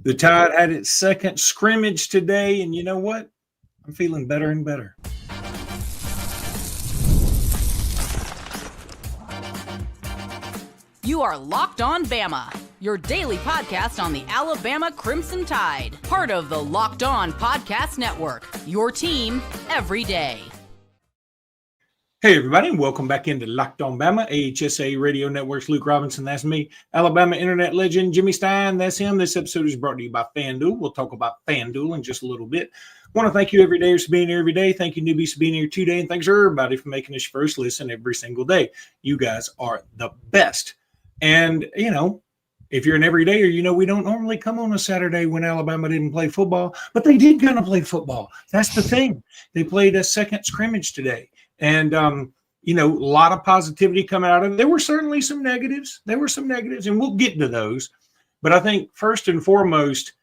The Tide had its second scrimmage today, and you know what? I'm feeling better and better. You are Locked On Bama, your daily podcast on the Alabama Crimson Tide, part of the Locked On Podcast Network, your team every day. Hey, everybody, and welcome back into Locked On Bama, AHSA Radio Network's Luke Robinson, that's me. Alabama internet legend Jimmy Stein, that's him. This episode is brought to you by FanDuel. We'll talk about FanDuel in just a little bit. I want to thank you every day for being here every day. Thank you, newbies, for being here today, and thanks everybody for making us your first listen every single day. You guys are the best. And, you know, if you're an everydayer, you know we don't normally come on a Saturday when Alabama didn't play football, but they did kind of play football. That's the thing. They played a second scrimmage today. And, you know, a lot of positivity coming out of it. There were certainly some negatives. And we'll get to those. But I think first and foremost,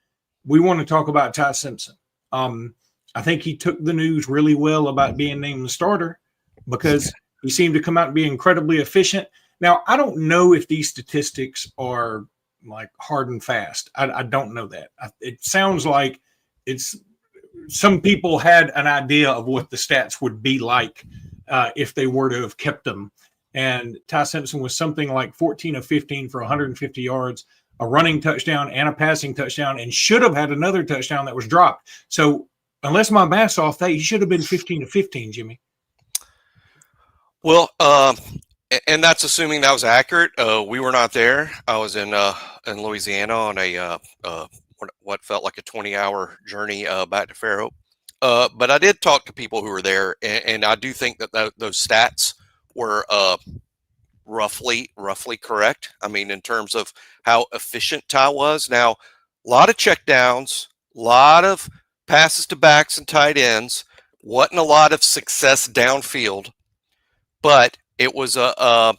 we want to talk about Ty Simpson. I think he took the news really well about being named the starter because he seemed to come out and be incredibly efficient. Now, I don't know if these statistics are like hard and fast. I don't know that. It sounds like it's some people had an idea of what the stats would be like if they were to have kept them. And Ty Simpson was something like 14 of 15 for 150 yards, a running touchdown and a passing touchdown, and should have had another touchdown that was dropped. So unless my math's off, that he should have been 15 of 15, Jimmy. Well, and that's assuming that was accurate. We were not there. I was in Louisiana on a what felt like a 20-hour journey back to Fairhope. But I did talk to people who were there, and I do think that those stats were roughly correct. I mean, in terms of how efficient Ty was. Now, a lot of checkdowns, a lot of passes to backs and tight ends, wasn't a lot of success downfield, but it was a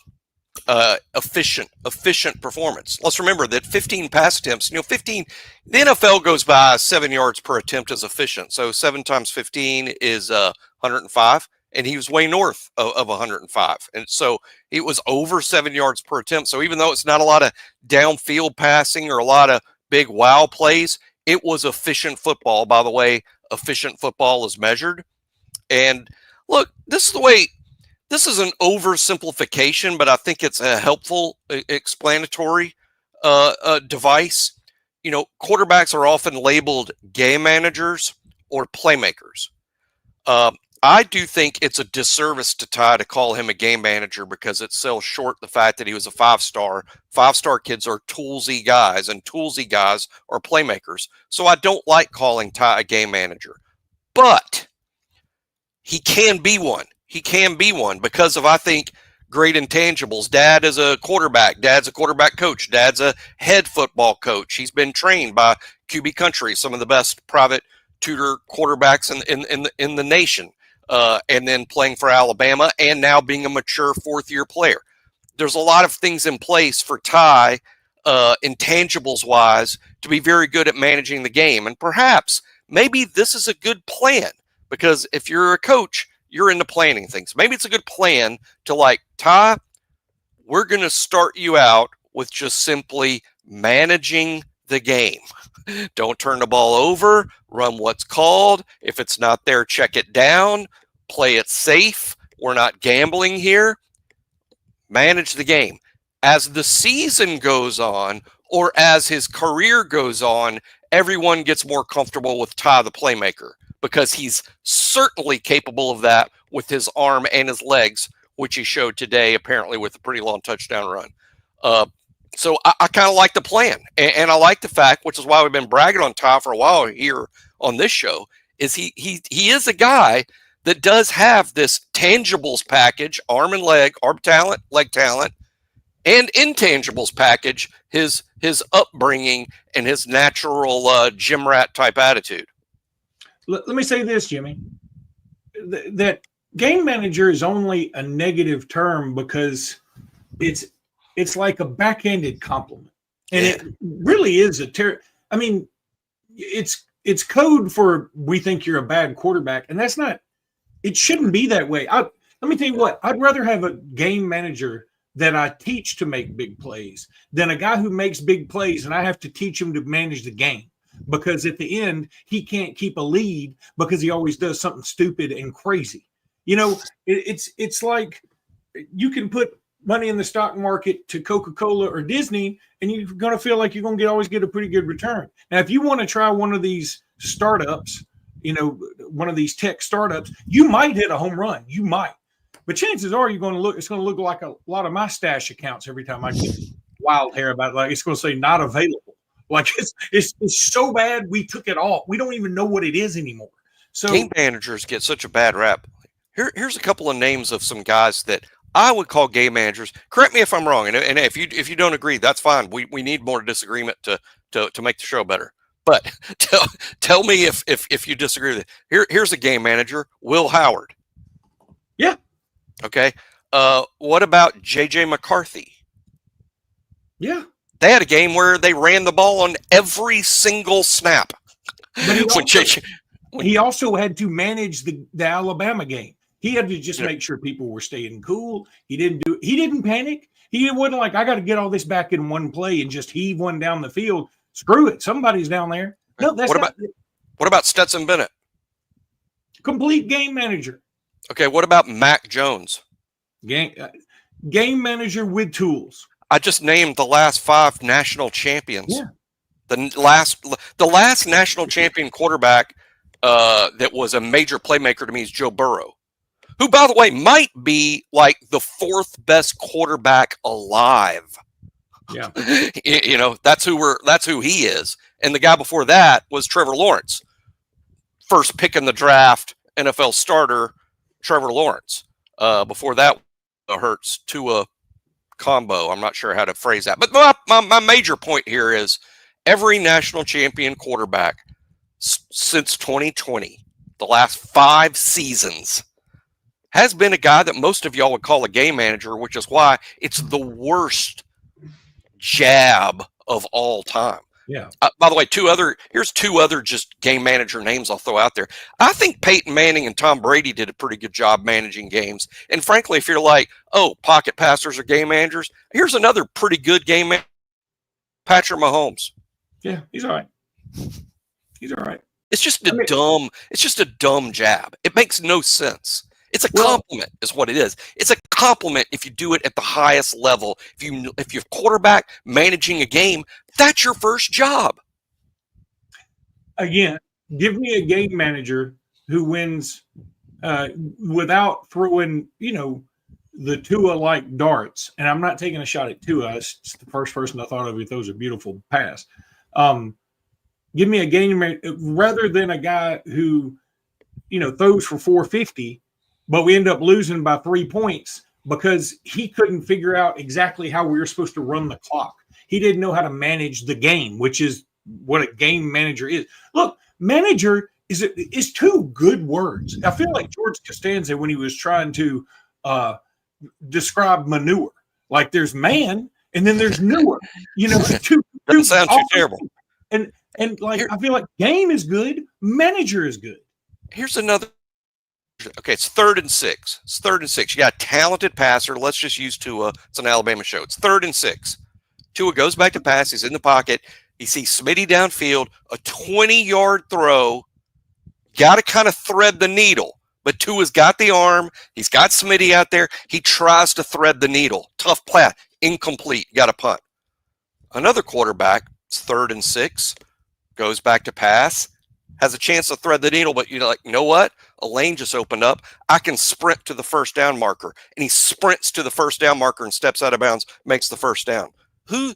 efficient performance. Let's remember that 15 pass attempts, 15, the NFL goes by 7 yards per attempt as efficient. So 7 times 15 is 105, and he was way north of 105. And so it was over 7 yards per attempt. So even though it's not a lot of downfield passing or a lot of big wow plays, it was efficient football. By the way, efficient football is measured. And look, this is an oversimplification, but I think it's a helpful explanatory device. You know, quarterbacks are often labeled game managers or playmakers. I do think it's a disservice to Ty to call him a game manager because it sells short the fact that he was a five-star. Five-star kids are toolsy guys, and toolsy guys are playmakers. So I don't like calling Ty a game manager. But he can be one. He can be one because of, I think, great intangibles. Dad is a quarterback. Dad's a quarterback coach. Dad's a head football coach. He's been trained by QB Country, some of the best private tutor quarterbacks in the nation, and then playing for Alabama and now being a mature fourth-year player. There's a lot of things in place for Ty, intangibles-wise, to be very good at managing the game. And perhaps, maybe this is a good plan because if you're a coach, you're into planning things. Maybe it's a good plan to like, Ty, we're going to start you out with just simply managing the game. Don't turn the ball over, run what's called. If it's not there, check it down, play it safe. We're not gambling here. Manage the game. As the season goes on, or as his career goes on, everyone gets more comfortable with Ty the playmaker, because he's certainly capable of that with his arm and his legs, which he showed today, apparently with a pretty long touchdown run. So I kind of like the plan. And I like the fact, which is why we've been bragging on Ty for a while here on this show, is he is a guy that does have this tangibles package, arm and leg, arm talent, leg talent, and intangibles package, his upbringing and his natural gym rat type attitude. Let me say this, Jimmy, that game manager is only a negative term because it's like a backhanded compliment. And it really is I mean, it's code for we think you're a bad quarterback. And that's not, it shouldn't be that way. Let me tell you what, I'd rather have a game manager that I teach to make big plays than a guy who makes big plays and I have to teach him to manage the game, because at the end he can't keep a lead because he always does something stupid and crazy. It's like you can put money in the stock market to Coca-Cola or Disney and you're going to feel like you're going to always get a pretty good return. Now, if you want to try one of these startups, one of these tech startups, you might hit a home run. You might. But chances are it's going to look like a lot of my stash accounts every time I get wild hair about it. Like it's going to say not available. Like it's so bad we took it off. We don't even know what it is anymore. So game managers get such a bad rap. Here's a couple of names of some guys that I would call game managers. Correct me if I'm wrong, and if you don't agree, that's fine. We need more disagreement to make the show better. But tell me if you disagree with it. Here's a game manager, Will Howard. Yeah. Okay. What about JJ McCarthy? Yeah. They had a game where they ran the ball on every single snap. He also had to manage the Alabama game. He had to just make sure people were staying cool. He didn't panic. He wasn't like, I got to get all this back in one play and just heave one down the field. Screw it. Somebody's down there. No, that's what about Stetson Bennett? Complete game manager. Okay, what about Mac Jones? Game manager with tools. I just named the last 5 national champions. Yeah. The last national champion quarterback that was a major playmaker to me is Joe Burrow, who, by the way, might be like the 4th best quarterback alive. Yeah. That's who he is. And the guy before that was Trevor Lawrence. First pick in the draft, NFL starter, Trevor Lawrence. Before that, Hurts Tua combo. I'm not sure how to phrase that. But my major point here is every national champion quarterback since 2020, the last 5 seasons, has been a guy that most of y'all would call a game manager, which is why it's the worst jab of all time. Yeah. By the way, here's 2 other just game manager names I'll throw out there. I think Peyton Manning and Tom Brady did a pretty good job managing games. And frankly, if you're like, oh, pocket passers are game managers, here's another pretty good game manager, Patrick Mahomes. Yeah, he's all right. He's all right. It's just a dumb jab. It makes no sense. It's a compliment is what it is. It's a compliment if you do it at the highest level. If you're quarterback managing a game, that's your first job. Again, give me a game manager who wins without throwing, the Tua-like darts. And I'm not taking a shot at Tua. It's the first person I thought of who throws a beautiful pass. Give me a game rather than a guy who, throws for 450. But we end up losing by 3 points because he couldn't figure out exactly how we were supposed to run the clock. He didn't know how to manage the game, which is what a game manager is. Look, manager is 2 good words. I feel like George Costanza when he was trying to describe manure. Like there's man and then there's newer. Doesn't sound too terrible. And I feel like game is good, manager is good. Here's another. Okay, it's 3rd and 6. It's 3rd and 6. You got a talented passer. Let's just use Tua. It's an Alabama show. It's 3rd and 6. Tua goes back to pass. He's in the pocket. He sees Smitty downfield. A 20-yard throw. Got to kind of thread the needle. But Tua's got the arm. He's got Smitty out there. He tries to thread the needle. Tough play. Incomplete. Got a punt. Another quarterback, it's 3rd and 6. Goes back to pass. Has a chance to thread the needle, but you're like, you know what? A lane just opened up. I can sprint to the first down marker. And he sprints to the first down marker and steps out of bounds, makes the first down. Who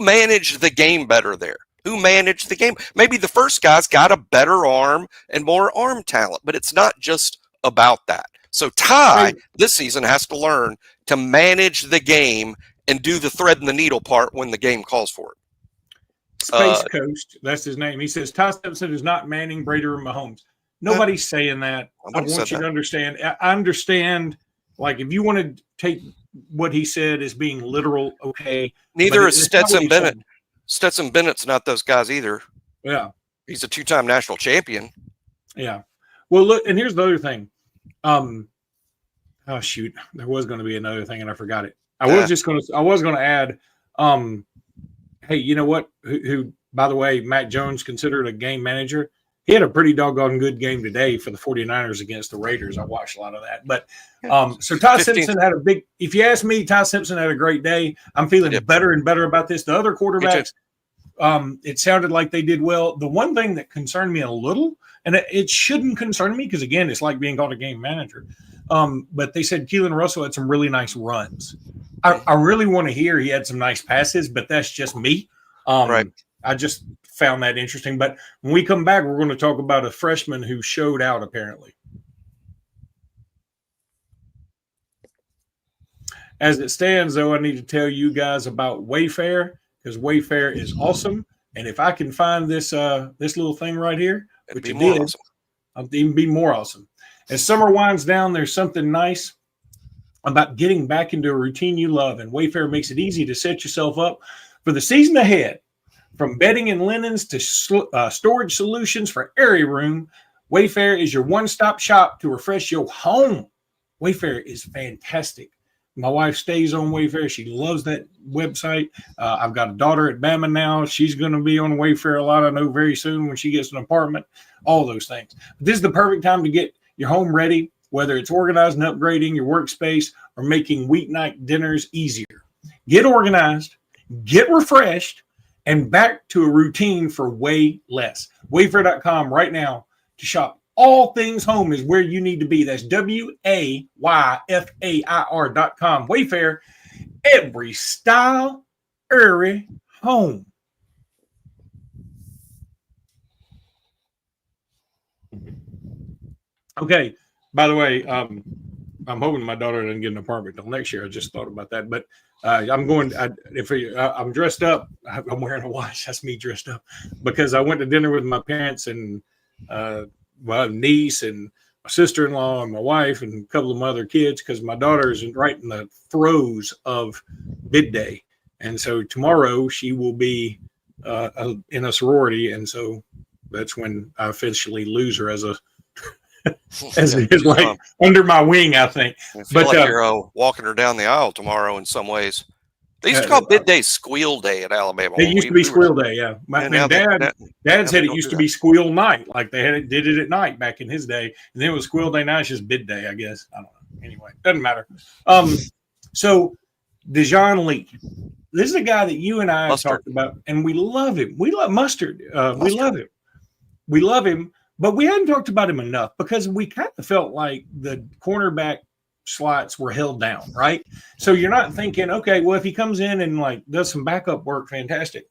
managed the game better there? Who managed the game? Maybe the first guy's got a better arm and more arm talent, but it's not just about that. So Ty this season has to learn to manage the game and do the thread and the needle part when the game calls for it. Space Coast, that's his name. He says Ty Simpson is not Manning, Brady, or Mahomes. Nobody's saying that. I want you to understand. I understand, like, if you want to take what he said as being literal, okay. Neither is Stetson Bennett. Stetson Bennett's not those guys either. Yeah. He's a 2-time national champion. Yeah. Well, look, and here's the other thing. Oh, shoot. There was going to be another thing, and I forgot it. I was gonna add, hey, you know what? Who by the way, Matt Jones considered a game manager. He had a pretty doggone good game today for the 49ers against the Raiders. I watched a lot of that. But so Ty 15. Simpson had if you ask me, Ty Simpson had a great day. I'm feeling better and better about this. The other quarterbacks, it sounded like they did well. The one thing that concerned me a little, and it shouldn't concern me because, again, it's like being called a game manager. But they said Keelan Russell had some really nice runs. I really want to hear he had some nice passes, but that's just me. Right. I just found that interesting. But when we come back, we're going to talk about a freshman who showed out, apparently. As it stands, though, I need to tell you guys about Wayfair, because Wayfair is awesome. And if I can find this little thing right here, which it did, awesome. I'll even be more awesome. As summer winds down, there's something nice about getting back into a routine you love, and Wayfair makes it easy to set yourself up for the season ahead. From bedding and linens to storage solutions for area room, Wayfair is your one-stop shop to refresh your home. Wayfair is fantastic. My wife stays on Wayfair. She loves that website. I've got a daughter at Bama now. She's going to be on Wayfair a lot, I know, very soon when she gets an apartment, all those things. But this is the perfect time to get your home ready, whether it's organizing, upgrading your workspace, or making weeknight dinners easier. Get organized, get refreshed, and back to a routine for way less. Wayfair.com right now to shop all things home is where you need to be. That's WAYFAIR.com. Wayfair, every style, every home. Okay, by the way, I'm hoping my daughter doesn't get an apartment until next year. I just thought about that, but I'm dressed up. I'm wearing a watch. That's me dressed up because I went to dinner with my parents and my niece and my sister-in-law and my wife and a couple of my other kids because my daughter is right in the throes of bid day. And so tomorrow she will be in a sorority. And so that's when I officially lose her as like under my wing, I think. But like you're walking her down the aisle tomorrow in some ways. They used to call bid day squeal day at Alabama. It used to be squeal day, yeah. Dad said it used to be squeal night, like they did it at night back in his day. And then it was squeal day. Now it's just bid day, I guess. I don't know. Anyway, doesn't matter. So Deon Lee. This is a guy that you and I have talked about, and we love him. We love Mustard. We love him. We love him. But we hadn't talked about him enough because we kind of felt like the cornerback slots were held down, right? So you're not thinking, okay, well, if he comes in and like does some backup work, fantastic.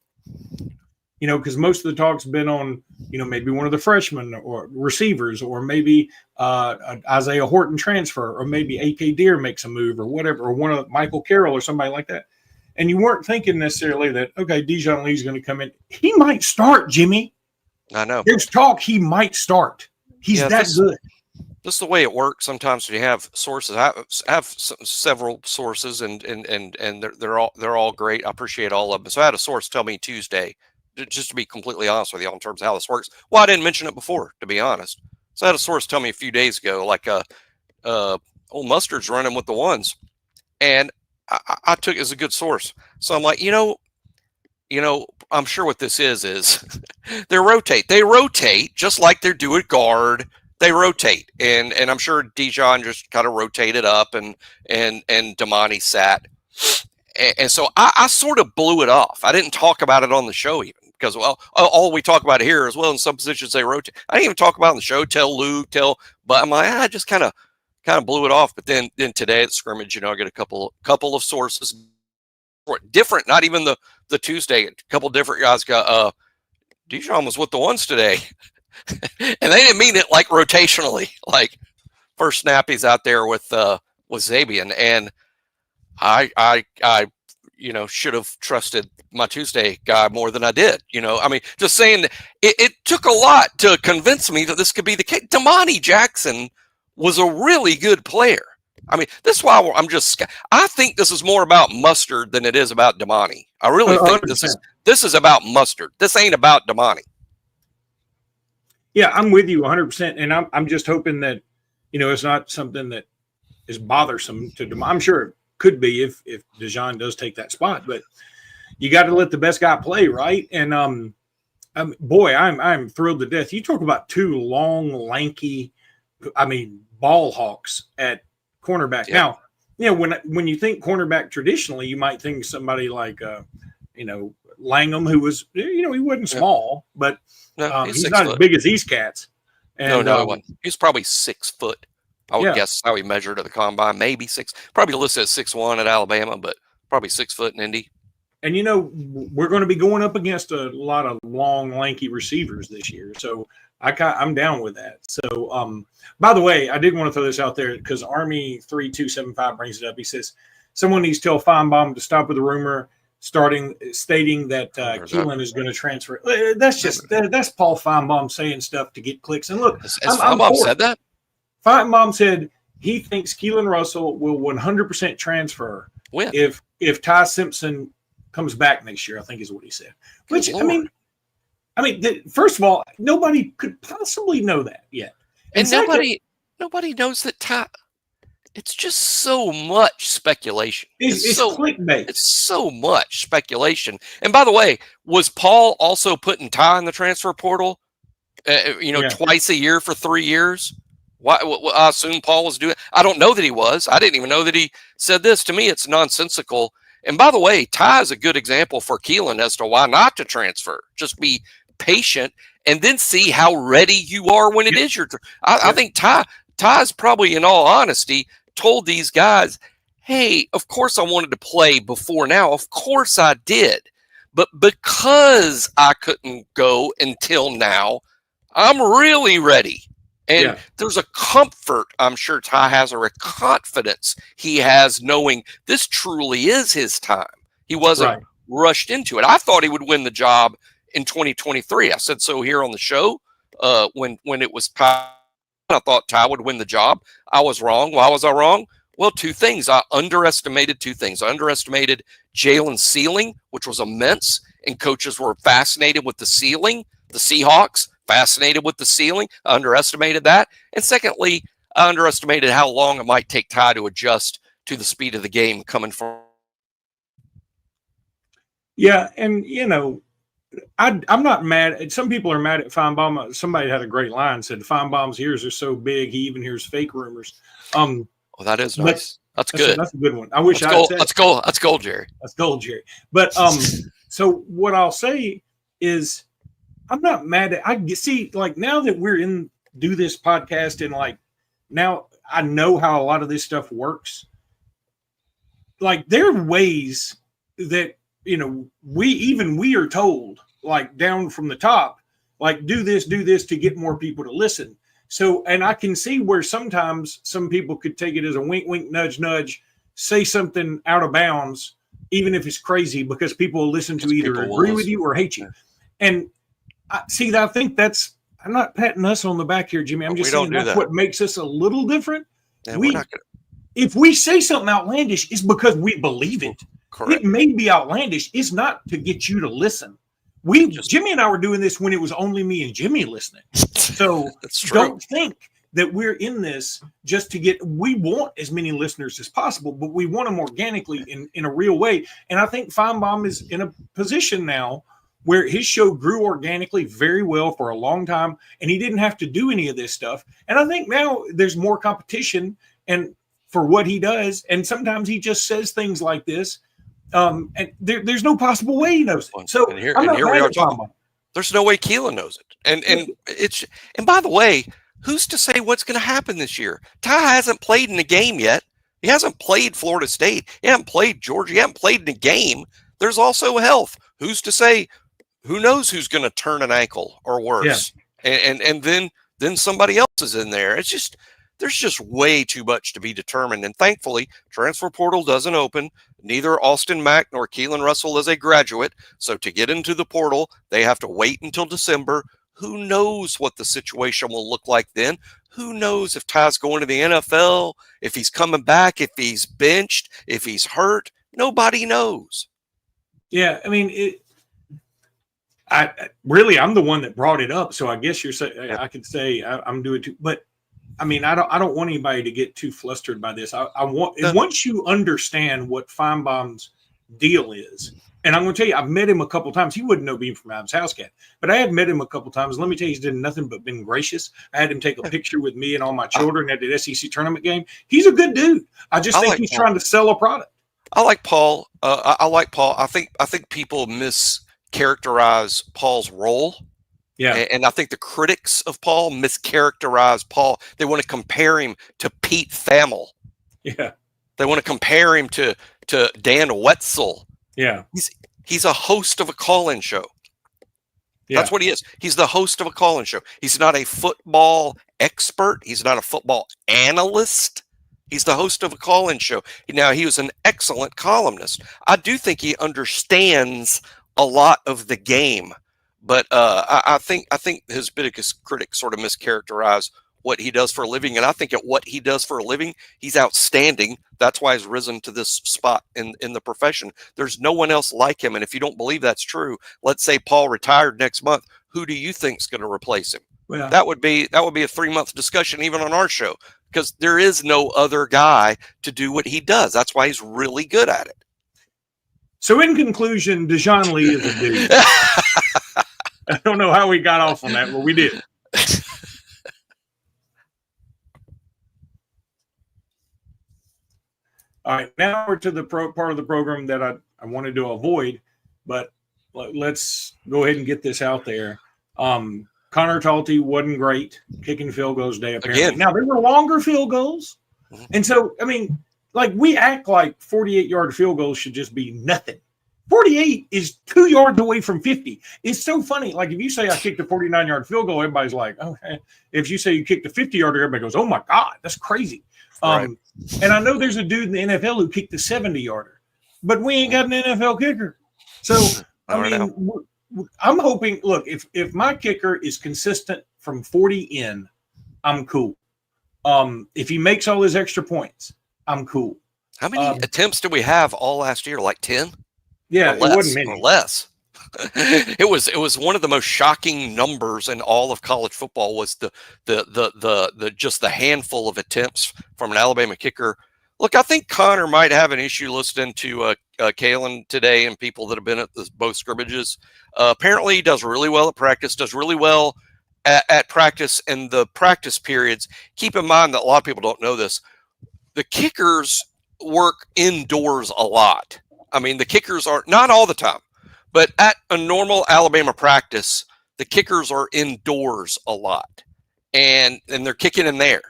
You know, because most of the talk's been on, you know, maybe one of the freshmen or receivers, or maybe Isaiah Horton transfer, or maybe AK Deer makes a move or whatever, or one of Michael Carroll or somebody like that. And you weren't thinking necessarily that, okay, Deon Lee's going to come in. He might start, Jimmy. I know. There's talk he might start. He's that good. This is the way it works. Sometimes when you have sources, I have several sources, and they're all great. I appreciate all of them. So I had a source tell me Tuesday, just to be completely honest with you, in terms of how this works. Well, I didn't mention it before, to be honest. So I had a source tell me a few days ago, like old Mustard's running with the ones, and I took it as a good source. So I'm like, you know, I'm sure what this is they rotate just like they're doing guard. They rotate, and I'm sure Dejon just kind of rotated up, and Damani sat, and so I sort of blew it off. I didn't talk about it on the show even because, well, all we talk about here as well. In some positions they rotate. I didn't even talk about it on the show. Tell Luke, but I'm like, I just kind of blew it off. But then today at Scrimmage, I get a couple of sources, different, not even the Tuesday. A couple different guys got Dejon was with the ones today. And they didn't mean it like rotationally, like first snap he's out there with Zabian, and I should have trusted my Tuesday guy more than I did. I mean, just saying, it took a lot to convince me that this could be the case. Damani Jackson was a really good player. I mean, this is why I think this is more about Mustard than it is about Damani. I really think this is about Mustard. This ain't about Damani. Yeah, I'm with you 100%. And I'm just hoping that, it's not something that is bothersome to Damani. I'm sure could be if Dejon does take that spot. But you got to let the best guy play, right? And boy, I'm thrilled to death. You talk about two long, lanky, ball hawks at cornerback. Yeah. Now, when you think cornerback traditionally, you might think somebody like Langham, who was he wasn't small, but he's not as big as these cats. And, no, he wasn't. He was probably 6 foot. I would guess how he measured at the combine, maybe 6. Probably listed as 6'1" at Alabama, but probably 6 foot in Indy. And we're going to be going up against a lot of long, lanky receivers this year, so I'm down with that. So, by the way, I did want to throw this out there because Army 3275 brings it up. He says someone needs to tell Feinbaum to stop with the rumor stating that Keelan is going to transfer. That's Paul Feinbaum saying stuff to get clicks. And look, has Feinbaum said that? Feinbaum said he thinks Keelan Russell will 100% transfer if Ty Simpson comes back next year. I think is what he said. Which first of all, nobody could possibly know that yet, and nobody knows that Ty. It's just so much speculation. It's so clickbait. It's so much speculation. And by the way, was Paul also putting Ty in the transfer portal? Twice a year for 3 years. Why? I assume Paul was doing it. I don't know that he was. I didn't even know that he said this. To me, it's nonsensical. And by the way, Ty is a good example for Keelan as to why not to transfer. Just be patient and then see how ready you are when it is your turn. I think Ty's probably, in all honesty, told these guys, hey, of course I wanted to play before now. Of course I did. But because I couldn't go until now, I'm really ready. And there's a comfort, I'm sure Ty has, or a confidence he has knowing this truly is his time. He wasn't rushed into it. I thought he would win the job in 2023. I said so here on the show when it was Ty. I thought Ty would win the job. I was wrong. Why was I wrong? Well, 2 things. I underestimated 2 things. I underestimated Jalen's ceiling, which was immense, and coaches were fascinated with the ceiling. The Seahawks, fascinated with the ceiling. I underestimated that. And secondly, I underestimated how long it might take Ty to adjust to the speed of the game coming from. Yeah, and, I'm not mad. Some people are mad at Feinbaum. Somebody had a great line, said Feinbaum's ears are so big, he even hears fake rumors. Well, that is nice. That's good. That's a good one. I wish I had said. Let's go. That's gold, Jerry. That's gold, Jerry. But so what I'll say is I'm not mad at. I see, like, now that we're do this podcast and like now I know how a lot of this stuff works. Like, there are ways that we are told, like, down from the top, like, do this to get more people to listen. So, and I can see where sometimes some people could take it as a wink, wink, nudge, nudge, say something out of bounds, even if it's crazy, because people will listen to either agree with you or hate you. And I think I'm not patting us on the back here, Jimmy. I'm just saying that's what makes us a little different. Yeah, if we say something outlandish, it's because we believe it. Correct. It may be outlandish. It's not to get you to listen. Jimmy and I were doing this when it was only me and Jimmy listening. So don't think that we're in this just to we want as many listeners as possible, but we want them organically in a real way. And I think Feinbaum is in a position now where his show grew organically very well for a long time, and he didn't have to do any of this stuff. And I think now there's more competition and for what he does. And sometimes he just says things like this. And there's no possible way he knows it. So here we are talking. There's no way Keelan knows it. And by the way, who's to say what's going to happen this year? Ty hasn't played in a game yet. He hasn't played Florida State. He hasn't played Georgia. He hasn't played in a game. There's also health. Who's to say? Who knows who's going to turn an ankle or worse? Yeah. And then somebody else is in there. It's just there's just way too much to be determined. And thankfully, transfer portal doesn't open. Neither Austin Mack nor Keelan Russell is a graduate. So to get into the portal, they have to wait until December. Who knows what the situation will look like then? Who knows if Ty's going to the NFL, if he's coming back, if he's benched, if he's hurt? Nobody knows. Yeah, I mean, I'm the one that brought it up. So I guess you're saying I could say I'm doing too. But I mean, I don't want anybody to get too flustered by this. Once you understand what Feinbaum's deal is, and I'm going to tell you, I've met him a couple times. He wouldn't know me from Adam's house cat, but I have met him a couple times. Let me tell you, he's done nothing but been gracious. I had him take a picture with me and all my children at the SEC tournament game. He's a good dude. I just think he's trying to sell a product. I like Paul. I like Paul. I think people mischaracterize Paul's role. Yeah. And I think the critics of Paul mischaracterize Paul. They want to compare him to Pete Thamel. Yeah. They want to compare him to Dan Wetzel. Yeah. He's a host of a call-in show. Yeah. That's what he is. He's the host of a call-in show. He's not a football expert. He's not a football analyst. He's the host of a call-in show. Now, he was an excellent columnist. I do think he understands a lot of the game. But I think his biggest critics sort of mischaracterize what he does for a living. And I think at what he does for a living, he's outstanding. That's why he's risen to this spot in the profession. There's no one else like him. And if you don't believe that's true, let's say Paul retired next month. Who do you think is going to replace him? Well, that would be a 3-month discussion even on our show, because there is no other guy to do what he does. That's why he's really good at it. So in conclusion, Deon Lee is a dude. I don't know how we got off on that, but we did. All right, now we're to the part of the program that I wanted to avoid, but let's go ahead and get this out there. Connor Talty wasn't great kicking field goals today, apparently. Again. Now, there were longer field goals. And so, I mean, like, we act like 48-yard field goals should just be nothing. 48 is 2 yards away from 50. It's so funny. Like, if you say I kicked a 49-yard field goal, everybody's like, okay. If you say you kicked a 50-yarder, everybody goes, oh, my God, that's crazy. Right. And I know there's a dude in the NFL who kicked a 70-yarder, but we ain't got an NFL kicker. So, I mean, I'm hoping, look, if my kicker is consistent from 40 in, I'm cool. If he makes all his extra points, I'm cool. How many attempts did we have all last year? Like 10? Yeah, it wasn't many. Or less. It was one of the most shocking numbers in all of college football. Was the just the handful of attempts from an Alabama kicker. Look, I think Connor might have an issue listening to Kalen today and people that have been at both scrimmages. Apparently, he does really well at practice. Does really well at practice and the practice periods. Keep in mind that a lot of people don't know this. The kickers work indoors a lot. I mean, the kickers are not all the time, but at a normal Alabama practice, the kickers are indoors a lot, and they're kicking in there.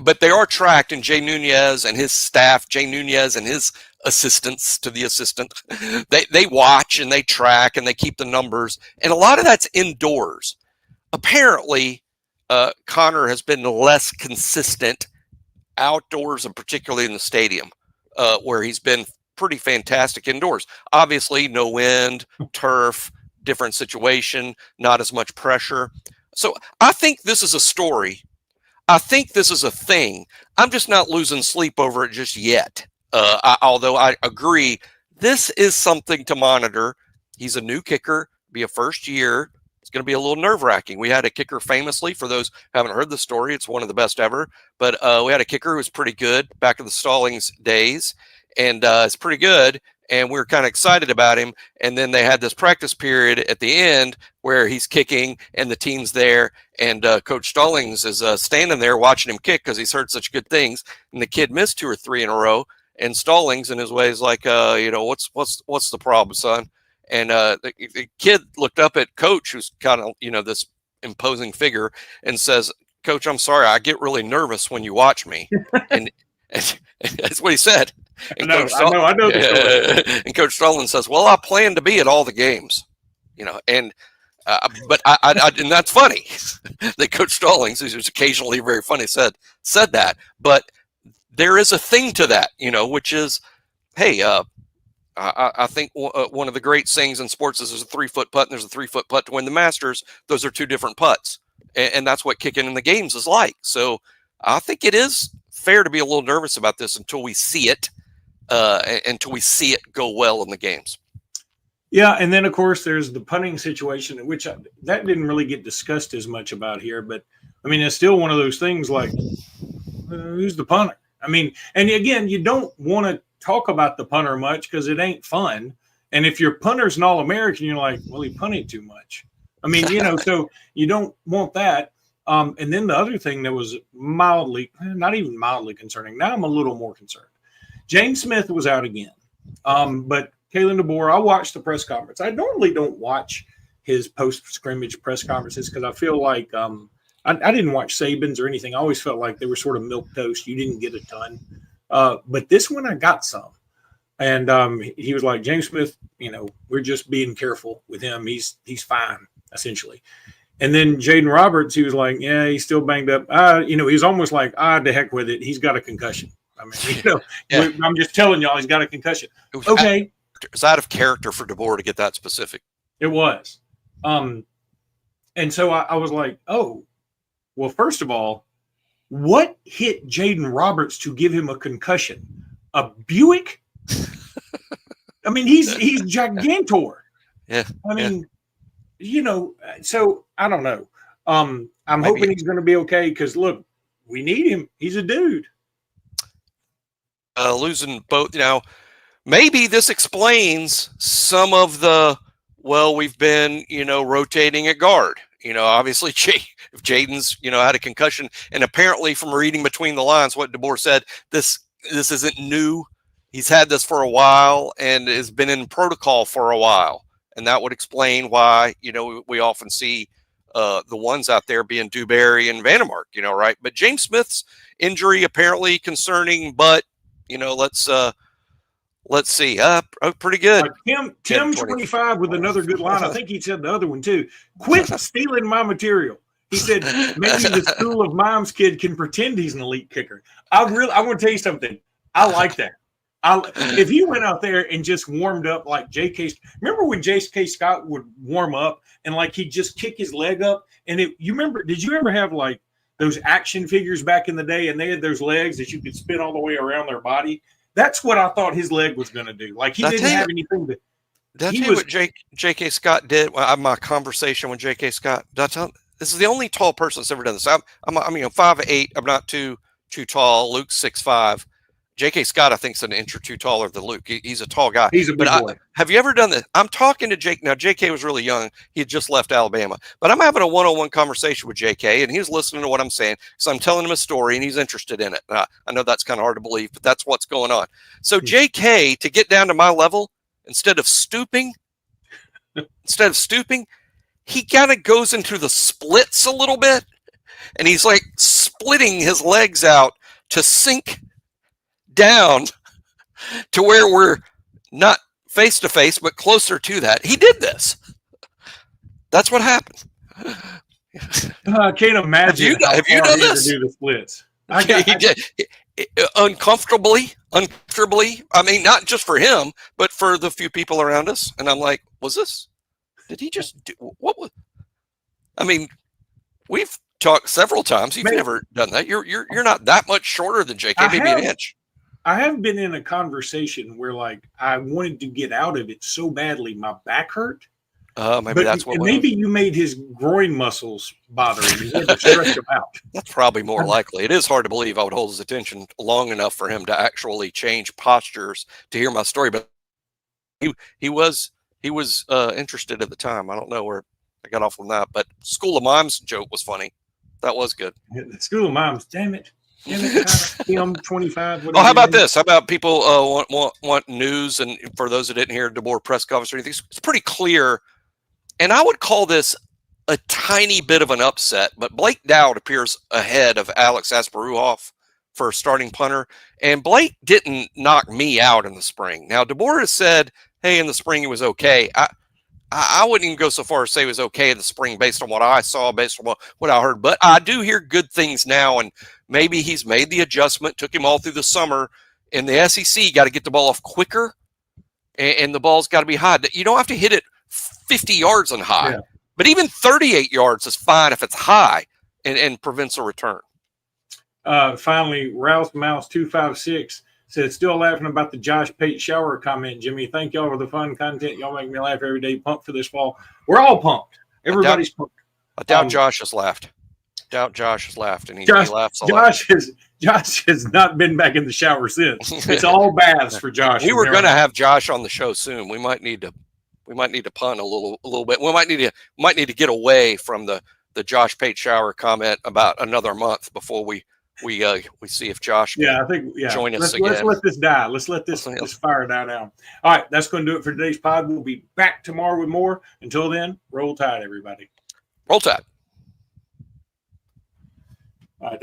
But they are tracked, and Jay Nunez and his staff, Jay Nunez and his assistants to the assistant, they watch and they track and they keep the numbers, and a lot of that's indoors. Apparently, Connor has been less consistent outdoors, and particularly in the stadium, where he's been pretty fantastic indoors. Obviously, no wind, turf, different situation, not as much pressure. So I think this is a story. I think this is a thing. I'm just not losing sleep over it just yet. Although I agree, this is something to monitor. He's a new kicker, be a first year. It's going to be a little nerve-wracking. We had a kicker famously, for those who haven't heard the story, it's one of the best ever. But we had a kicker who was pretty good back in the Stallings days. And it's pretty good, and we were kind of excited about him. And then they had this practice period at the end where he's kicking, and the team's there, and Coach Stallings is standing there watching him kick because he's heard such good things. And the kid missed 2 or 3 in a row, and Stallings in his way is like, what's the problem, son? And the kid looked up at Coach, who's kind of this imposing figure, and says, "Coach, I'm sorry, I get really nervous when you watch me." and that's what he said. And I know the story. And Coach Stallings says, "Well, I plan to be at all the games, and but I and that's funny that Coach Stallings, who's occasionally very funny, said that. But there is a thing to that, which is, hey, I think one of the great sayings in sports is there's a 3-foot putt and there's a 3-foot putt to win the Masters. Those are 2 different putts, and that's what kicking in the games is like. So I think it is fair to be a little nervous about this until we see it. Until we see it go well in the games. Yeah, and then, of course, there's the punting situation, that didn't really get discussed as much about here. But, I mean, it's still one of those things like who's the punter? I mean, and again, you don't want to talk about the punter much because it ain't fun. And if your punter's an All-American, you're like, well, he punted too much. I mean, so you don't want that. And then the other thing that was not even mildly concerning. Now I'm a little more concerned. James Smith was out again. But Kalen DeBoer, I watched the press conference. I normally don't watch his post-scrimmage press conferences because I feel like I didn't watch Saban's or anything. I always felt like they were sort of milquetoast. You didn't get a ton. But this one I got some. And he was like, James Smith, we're just being careful with him. He's fine, essentially. And then Jaden Roberts, he was like, yeah, he's still banged up. He's almost like, to heck with it. He's got a concussion. I mean, yeah. I'm just telling y'all he's got a concussion. Okay. It was out of character for DeBoer to get that specific. It was. And so I was like, oh, well, first of all, what hit Jaden Roberts to give him a concussion? A Buick? I mean, he's gigantor. Yeah. I mean, so I don't know. I'm hoping he's going to be okay because, look, we need him. He's a dude. Losing both, maybe this explains some of the, we've been, rotating at guard. Obviously, if Jaden's, had a concussion, and apparently from reading between the lines, what DeBoer said, this isn't new. He's had this for a while and has been in protocol for a while. And that would explain why, we often see the ones out there being Dewberry and Vandermark, right? But James Smith's injury apparently concerning, but, let's see. Pretty good. Tim 25 with another good line. I think he said the other one too. Quit stealing my material. He said maybe the School of Mimes kid can pretend he's an elite kicker. I want to tell you something. I like that. If he went out there and just warmed up like J.K. Remember when J.K. Scott would warm up and like he'd just kick his leg up? And did you ever have like those action figures back in the day and they had those legs that you could spin all the way around their body? That's what I thought his leg was going to do. Like he didn't have anything to. Did I tell you what J.K. Scott did? My conversation with J.K. Scott. Did I tell? This is the only tall person that's ever done this. I'm 5'8". I'm not too tall. Luke's 6'5". J.K. Scott, I think, is an inch or two taller than Luke. He's a tall guy. He's a big boy. Have you ever done this? I'm talking to Jake. Now, J.K. was really young. He had just left Alabama. But I'm having a one-on-one conversation with J.K., and he was listening to what I'm saying. So I'm telling him a story, and he's interested in it. I know that's kind of hard to believe, but that's what's going on. So J.K., to get down to my level, instead of stooping, he kind of goes into the splits a little bit, and he's like splitting his legs out to sink down to where we're not face to face, but closer to that. He did this. That's what happened. I can't imagine. Have you done this? To do the splits. He did uncomfortably. I mean, not just for him, but for the few people around us. And I'm like, did he just do what was? I mean, we've talked several times. You've never done that. You're not that much shorter than JK, maybe an inch. I have been in a conversation where like I wanted to get out of it so badly, my back hurt. Maybe you made his groin muscles bother him. You had to stretch him out. That's probably more likely. It is hard to believe I would hold his attention long enough for him to actually change postures to hear my story. But he was interested at the time. I don't know where I got off on that, but School of Mimes joke was funny. That was good. The School of Mimes, damn it. Tim 25. Well, how about this? How about people want news? And for those that didn't hear DeBoer press conference or anything, it's pretty clear. And I would call this a tiny bit of an upset, but Blake Dowd appears ahead of Alex Asparuhoff for starting punter. And Blake didn't knock me out in the spring. Now, DeBoer has said, hey, in the spring it was okay. I wouldn't even go so far as say it was okay in the spring based on what I saw, based on what I heard. But I do hear good things now, and maybe he's made the adjustment, took him all through the summer. In the SEC, got to get the ball off quicker, and the ball's got to be high. You don't have to hit it 50 yards on high, but even 38 yards is fine if it's high and prevents a return. Finally, Rouse Mouse 256 said, still laughing about the Josh Pate shower comment, Jimmy. Thank y'all for the fun content. Y'all make me laugh every day. Pumped for this fall. We're all pumped. Everybody's pumped. I doubt Josh has laughed. doubt Josh has laughed, and he Josh, laughs a lot. Josh has not been back in the shower since. It's all baths for Josh. We were going to have Josh on the show soon. We might need to punt a little bit. We might need to get away from the Josh Pate shower comment about another month before we see if Josh can join us again. Let's let this die. Let's let this fire die down. All right, that's going to do it for today's pod. We'll be back tomorrow with more. Until then, roll tide, everybody. Roll tide. All right.